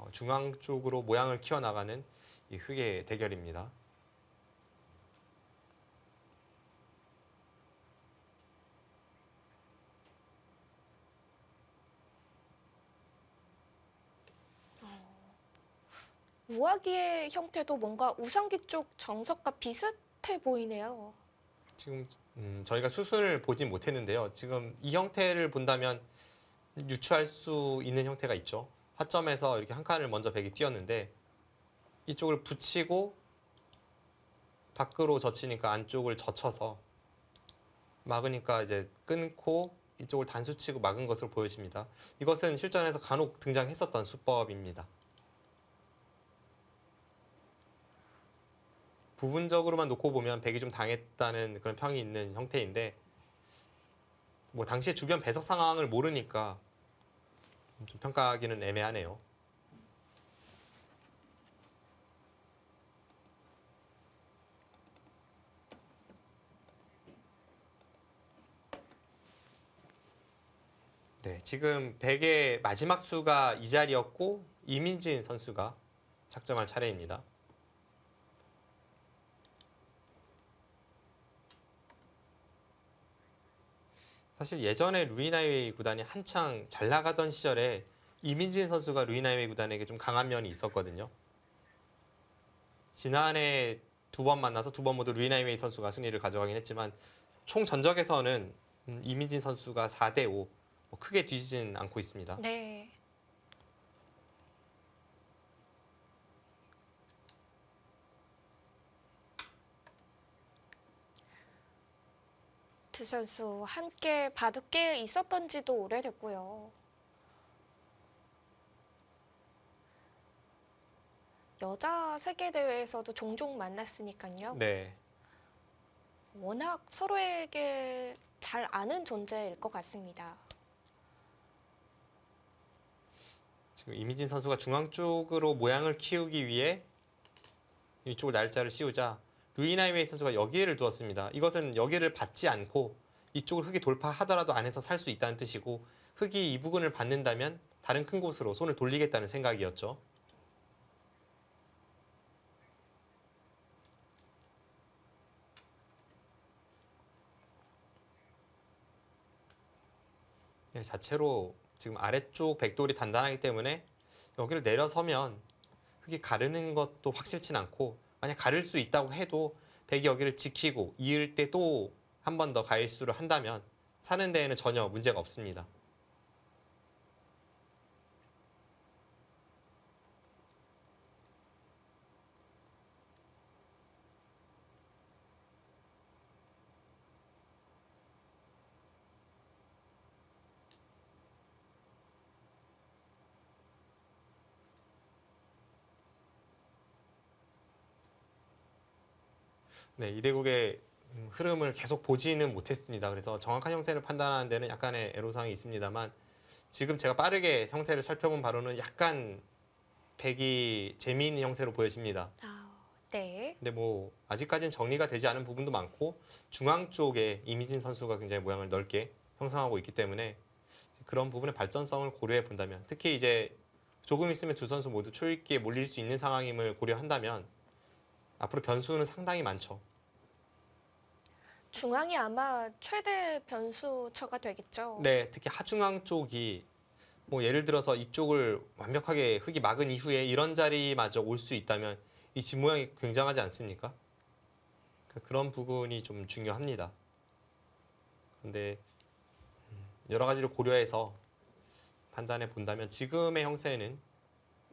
중앙 쪽으로 모양을 키워나가는 이 흑의 대결입니다. 우아기의 형태도 뭔가 우상기 쪽 정석과 비슷해 보이네요. 지금 저희가 수순을 보진 못했는데요. 지금 이 형태를 본다면 유추할 수 있는 형태가 있죠. 화점에서 이렇게 한 칸을 먼저 백이 띄었는데 이쪽을 붙이고 밖으로 젖히니까 안쪽을 젖혀서 막으니까 이제 끊고 이쪽을 단수치고 막은 것으로 보여집니다. 이것은 실전에서 간혹 등장했었던 수법입니다. 부분적으로만 놓고 보면 백이 좀 당했다는 그런 평이 있는 형태인데 뭐 당시에 주변 배석 상황을 모르니까 좀 평가하기는 애매하네요. 네, 지금 백의 마지막 수가 이 자리였고 이민진 선수가 착정할 차례입니다. 사실 예전에 루이 나이웨이 구단이 한창 잘 나가던 시절에 이민진 선수가 루이 나이웨이 구단에게 좀 강한 면이 있었거든요. 지난해 두 번 만나서 두 번 모두 루이 나이웨이 선수가 승리를 가져가긴 했지만 총 전적에서는 이민진 선수가 4대5 크게 뒤지진 않고 있습니다. 네. 두 선수 함께 바둑계에 있었던 지도 오래됐고요. 여자 세계대회에서도 종종 만났으니까요. 네. 워낙 서로에게 잘 아는 존재일 것 같습니다. 지금 이민진 선수가 중앙 쪽으로 모양을 키우기 위해 이쪽을 날짜를 씌우자 루이 나이웨이 선수가 여기를 두었습니다. 이것은 여기를 받지 않고 이쪽을 흑이 돌파하더라도 안에서 살 수 있다는 뜻이고 흑이 이 부분을 받는다면 다른 큰 곳으로 손을 돌리겠다는 생각이었죠. 네, 자체로 지금 아래쪽 백돌이 단단하기 때문에 여기를 내려서면 흑이 가르는 것도 확실치는 않고 만약 가를 수 있다고 해도 백이 여기를 지키고 이을 때 또 한 번 더 가일수를 한다면 사는 데에는 전혀 문제가 없습니다. 네, 이 대국의 흐름을 계속 보지는 못했습니다. 그래서 정확한 형세를 판단하는 데는 약간의 애로사항이 있습니다만 지금 제가 빠르게 형세를 살펴본 바로는 약간 백이 재미있는 형세로 보여집니다. 네. 근데 뭐 아직까지는 정리가 되지 않은 부분도 많고 중앙 쪽에 이미진 선수가 굉장히 모양을 넓게 형성하고 있기 때문에 그런 부분의 발전성을 고려해 본다면 특히 이제 조금 있으면 두 선수 모두 초읽기에 몰릴 수 있는 상황임을 고려한다면 앞으로 변수는 상당히 많죠. 중앙이 아마 최대 변수처가 되겠죠. 네, 특히 하중앙 쪽이 뭐 예를 들어서 이쪽을 완벽하게 흑이 막은 이후에 이런 자리마저 올 수 있다면 이 집 모양이 굉장하지 않습니까? 그런 부분이 좀 중요합니다. 근데 여러 가지를 고려해서 판단해 본다면 지금의 형세는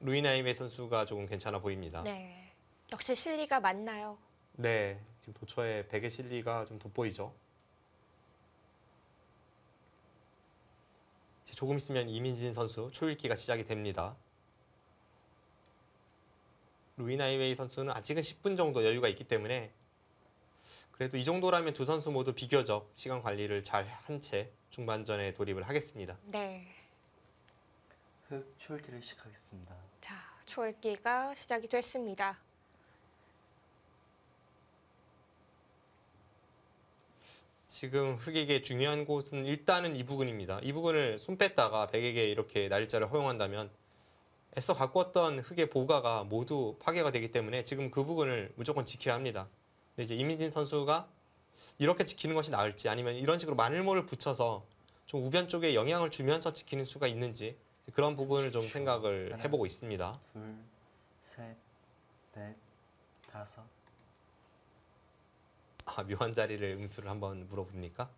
루이 나이웨이 선수가 조금 괜찮아 보입니다. 네. 역시 실리가 맞나요? 네, 지금 도처에 백의 실리가 좀 돋보이죠. 이제 조금 있으면 이민진 선수 초읽기가 시작이 됩니다. 루이 나이웨이 선수는 아직은 10분 정도 여유가 있기 때문에 그래도 이 정도라면 두 선수 모두 비교적 시간 관리를 잘 한 채 중반전에 돌입을 하겠습니다. 네. 흑 초읽기를 시작하겠습니다. 자, 초읽기가 시작이 됐습니다. 지금 흑에게 중요한 곳은 일단은 이 부근입니다. 이 부근을 손 뺐다가 백에게 이렇게 날짜를 허용한다면 애써 가꾸었던 흑의 보가가 모두 파괴가 되기 때문에 지금 그 부분을 무조건 지켜야 합니다. 근데 이제 이민진 선수가 이렇게 지키는 것이 나을지 아니면 이런 식으로 마늘모를 붙여서 좀 우변 쪽에 영향을 주면서 지키는 수가 있는지 그런 부분을 좀 생각을 해보고 있습니다. 둘, 셋, 넷, 다섯. 아, 묘한 자리를 응수를 한번 물어봅니까?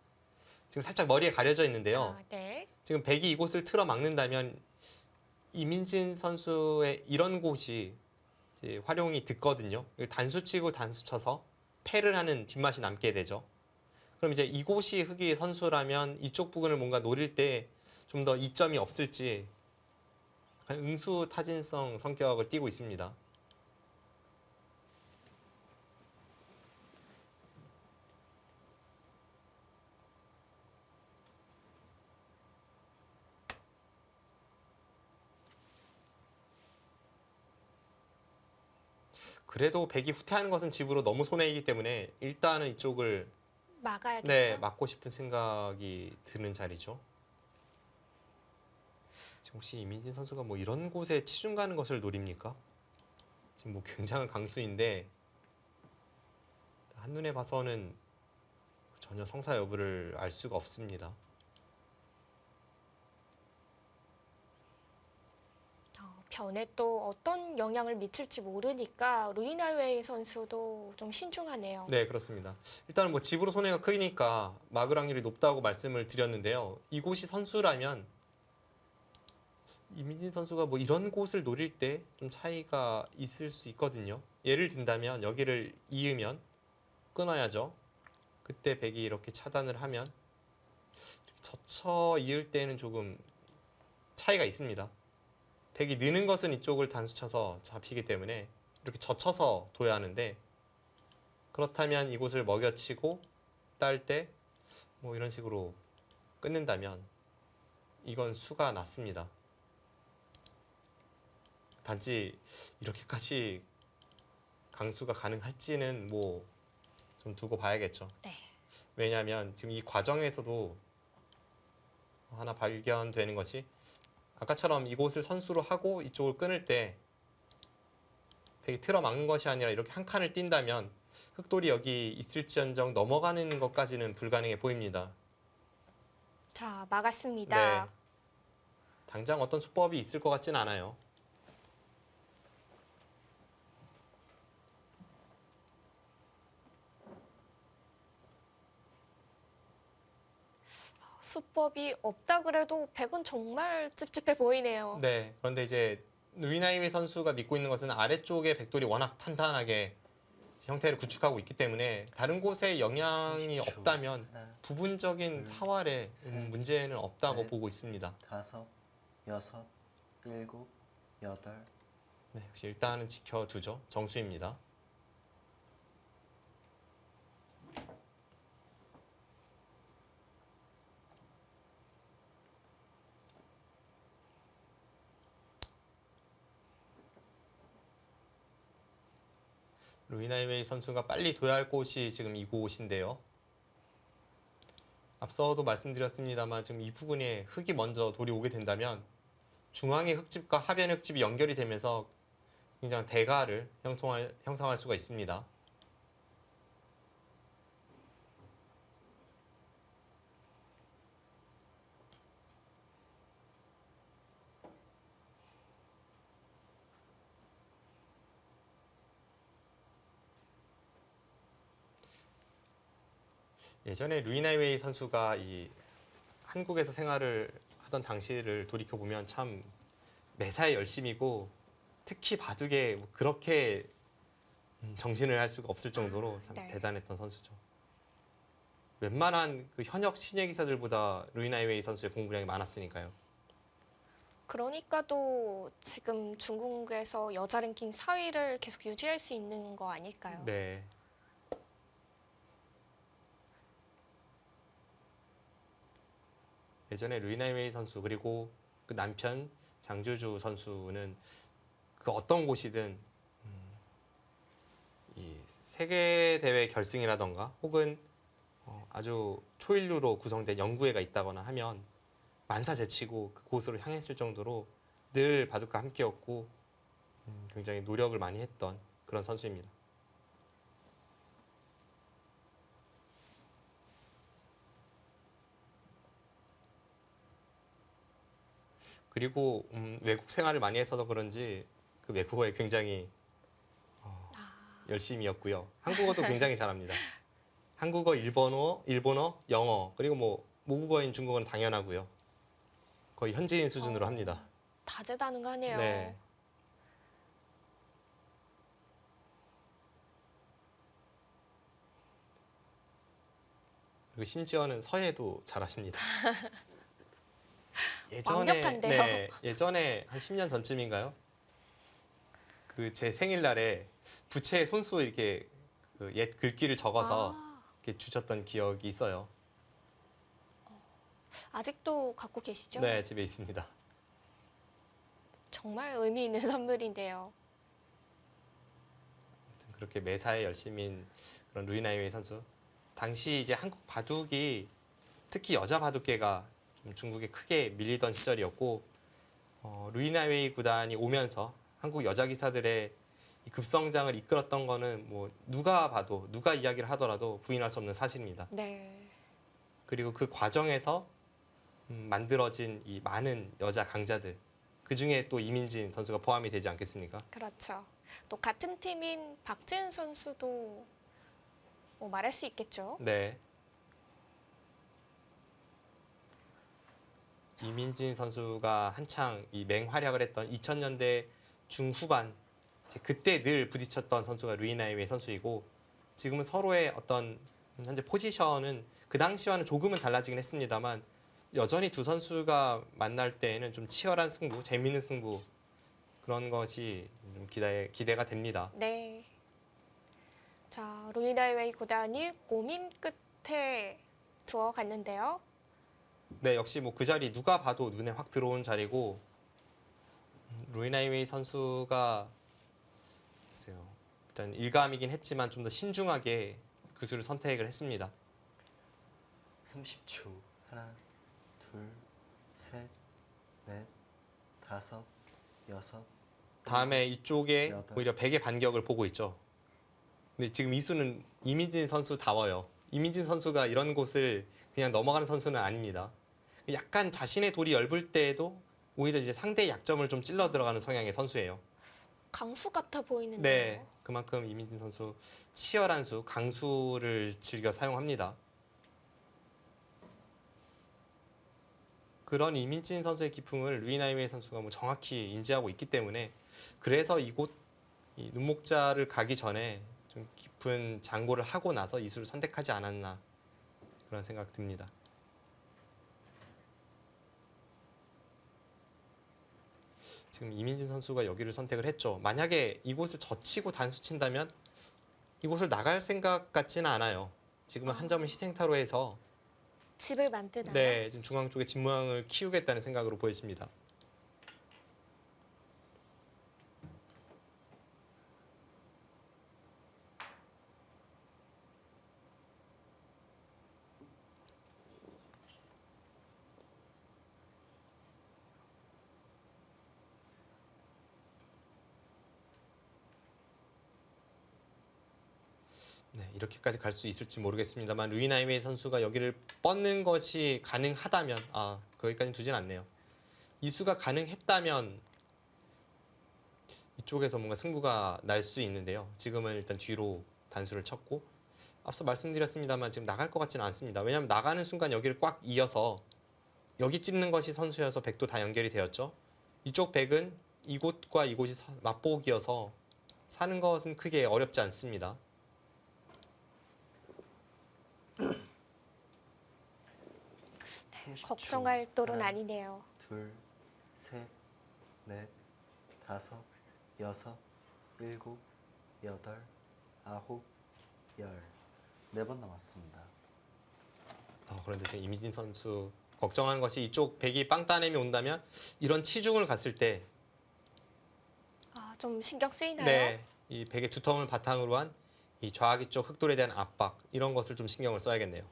지금 살짝 머리에 가려져 있는데요. 아, 네. 지금 백이 이곳을 틀어 막는다면 이민진 선수의 이런 곳이 이제 활용이 듣거든요. 단수 치고 단수 쳐서 패를 하는 뒷맛이 남게 되죠. 그럼 이제 이곳이 흑의 선수라면 이쪽 부분을 뭔가 노릴 때 좀 더 이점이 없을지 약간 응수 타진성 성격을 띠고 있습니다. 그래도 백이 후퇴하는 것은 집으로 너무 손해이기 때문에 일단은 이쪽을 막아야겠죠. 네, 막고 싶은 생각이 드는 자리죠. 지금 혹시 이민진 선수가 뭐 이런 곳에 치중 가는 것을 노립니까? 지금 뭐 굉장한 강수인데 한눈에 봐서는 전혀 성사 여부를 알 수가 없습니다. 변에 또 어떤 영향을 미칠지 모르니까 루이나웨이 선수도 좀 신중하네요. 네, 그렇습니다. 일단은 뭐 집으로 손해가 크니까 막을 확률이 높다고 말씀을 드렸는데요. 이곳이 선수라면 이민진 선수가 뭐 이런 곳을 노릴 때 좀 차이가 있을 수 있거든요. 예를 든다면 여기를 이으면 끊어야죠. 그때 백이 이렇게 차단을 하면 이렇게 젖혀 이을 때는 조금 차이가 있습니다. 백이 느는 것은 이쪽을 단수 쳐서 잡히기 때문에 이렇게 젖혀서 둬야 하는데 그렇다면 이곳을 먹여치고 딸 때 뭐 이런 식으로 끊는다면 이건 수가 났습니다. 단지 이렇게까지 강수가 가능할지는 뭐 좀 두고 봐야겠죠. 네. 왜냐하면 지금 이 과정에서도 하나 발견되는 것이 아까처럼 이곳을 선수로 하고 이쪽을 끊을 때 백이 틀어 막는 것이 아니라 이렇게 한 칸을 뛴다면 흑돌이 여기 있을지언정 넘어가는 것까지는 불가능해 보입니다. 자, 막았습니다. 네. 당장 어떤 수법이 있을 것 같진 않아요. 수법이 없다 그래도 백은 정말 찝찝해 보이네요. 네. 그런데 이제 누이나이미 선수가 믿고 있는 것은 아래쪽에 백돌이 워낙 탄탄하게 형태를 구축하고 있기 때문에 다른 곳에 영향이 30초. 없다면 하나, 부분적인 둘, 사활에 셋, 문제는 없다고 넷. 보고 있습니다. 다섯, 여섯, 일곱, 여덟. 네, 역시 일단은 지켜두죠. 정수입니다. 루이나이웨이 선수가 빨리 둬야 할 곳이 지금 이곳인데요. 앞서도 말씀드렸습니다만 지금 이 부분에 흙이 먼저 돌이 오게 된다면 중앙의 흙집과 하변의 흙집이 연결이 되면서 굉장히 대가를 형성할 수가 있습니다. 예전에 루이나이웨이 선수가 이 한국에서 생활을 하던 당시를 돌이켜 보면 참 매사에 열심이고 특히 바둑에 뭐 그렇게 정신을 할 수가 없을 정도로 참 네. 대단했던 선수죠. 웬만한 그 현역 신예 기사들보다 루이나이웨이 선수의 공부량이 많았으니까요. 그러니까도 지금 중국에서 여자 랭킹 4위를 계속 유지할 수 있는 거 아닐까요? 네. 예전에 루이나이웨이 선수 그리고 그 남편 장주주 선수는 그 어떤 곳이든 이 세계 대회 결승이라던가 혹은 아주 초일류로 구성된 연구회가 있다거나 하면 만사제치고 그곳으로 향했을 정도로 늘 바둑과 함께였고 굉장히 노력을 많이 했던 그런 선수입니다. 그리고 외국 생활을 많이 했어서 그런지 그 외국어에 굉장히 열심이었고요. 한국어도 굉장히 잘합니다. 한국어, 일본어, 영어 그리고 뭐 모국어인 중국어는 당연하고요. 거의 현지인 수준으로 합니다. 다재다능하네요. 네. 그리고 심지어는 서예도 잘하십니다. 완벽한데요. 네, 예전에 한 10년 전쯤인가요? 그 제 생일날에 부채에 손수 이렇게 그 옛 글귀를 적어서 이렇게 주셨던 기억이 있어요. 아직도 갖고 계시죠? 네, 집에 있습니다. 정말 의미 있는 선물인데요. 아무튼 그렇게 매사에 열심인 그런 루이나이웨이 선수. 당시 이제 한국 바둑이 특히 여자 바둑계가 좀 중국에 크게 밀리던 시절이었고 루이나이웨이 구단이 오면서 한국 여자 기사들의 이 급성장을 이끌었던 거는 뭐 누가 봐도 누가 이야기를 하더라도 부인할 수 없는 사실입니다. 네. 그리고 그 과정에서 만들어진 이 많은 여자 강자들 그 중에 또 이민진 선수가 포함이 되지 않겠습니까? 그렇죠. 또 같은 팀인 박지은 선수도 뭐 말할 수 있겠죠. 네. 이민진 선수가 한창 이 맹활약을 했던 2000년대 중후반 이제 그때 늘 부딪혔던 선수가 루이나이웨이 선수이고 지금은 서로의 어떤 현재 포지션은 그 당시와는 조금은 달라지긴 했습니다만 여전히 두 선수가 만날 때에는 좀 치열한 승부, 재미있는 승부 그런 것이 좀 기대가 됩니다. 네. 자, 루이나이웨이 구단이 고민 끝에 두어 갔는데요. 네, 역시 뭐 그 자리 누가 봐도 눈에 확 들어온 자리고 루이나이웨이 선수가 글쎄요. 일단 일감이긴 했지만 좀 더 신중하게 구슬을 선택을 했습니다. 30초. 하나, 둘, 셋, 넷, 다섯, 여섯. 다음에 이쪽에 여덟. 오히려 백의 반격을 보고 있죠. 근데 지금 이 수는 이민진 선수다워요. 이민진 선수가 이런 곳을 그냥 넘어가는 선수는 아닙니다. 약간 자신의 돌이 엷을 때에도 오히려 이제 상대의 약점을 좀 찔러 들어가는 성향의 선수예요. 강수 같아 보이는데요. 네, 그만큼 이민진 선수 치열한 수, 강수를 즐겨 사용합니다. 그런 이민진 선수의 기풍을 루이나이웨이 선수가 뭐 정확히 인지하고 있기 때문에 그래서 이곳 이 눈목자를 가기 전에 좀 깊은 장고를 하고 나서 이수를 선택하지 않았나 그런 생각 듭니다. 지금 이민진 선수가 여기를 선택을 했죠. 만약에 이곳을 젖히고 단수 친다면 이곳을 나갈 생각 같지는 않아요. 지금은 한 점을 희생타로 해서 집을 만드나요? 네, 지금 중앙 쪽에 집 모양을 키우겠다는 생각으로 보여집니다. 네, 이렇게까지 갈 수 있을지 모르겠습니다만 루이나이웨이 선수가 여기를 뻗는 것이 가능하다면 거기까지는 두진 않네요. 이수가 가능했다면 이쪽에서 뭔가 승부가 날 수 있는데요. 지금은 일단 뒤로 단수를 쳤고 앞서 말씀드렸습니다만 지금 나갈 것 같지는 않습니다. 왜냐하면 나가는 순간 여기를 꽉 이어서 여기 찝는 것이 선수여서 백도 다 연결이 되었죠. 이쪽 백은 이곳과 이곳이 맞보기여서 사는 것은 크게 어렵지 않습니다. 30초. 걱정할 또는 하나, 아니네요. 둘, 셋, 넷, 다섯, 여섯, 일곱, 여덟, 아홉, 열. 4번 남았습니다. 그런데 지금 이민진 선수 걱정하는 것이 이쪽 백이 빵 따냄이 온다면 이런 치중을 갔을 때 아, 좀 신경 쓰이나요? 네, 이 백의 두터움을 바탕으로 한 이 좌아기 쪽 흑돌에 대한 압박 이런 것을 좀 신경을 써야겠네요.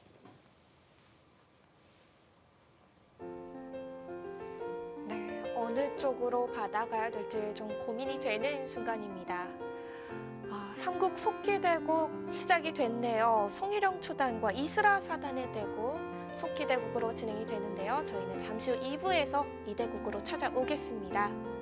네, 어느 쪽으로 받아가야 될지 좀 고민이 되는 순간입니다. 아, 삼국 속기대국 시작이 됐네요. 송일영 초단과 이스라 사단의 대국 속기대국으로 진행이 되는데요. 저희는 잠시 후 2부에서 이 대국으로 찾아오겠습니다.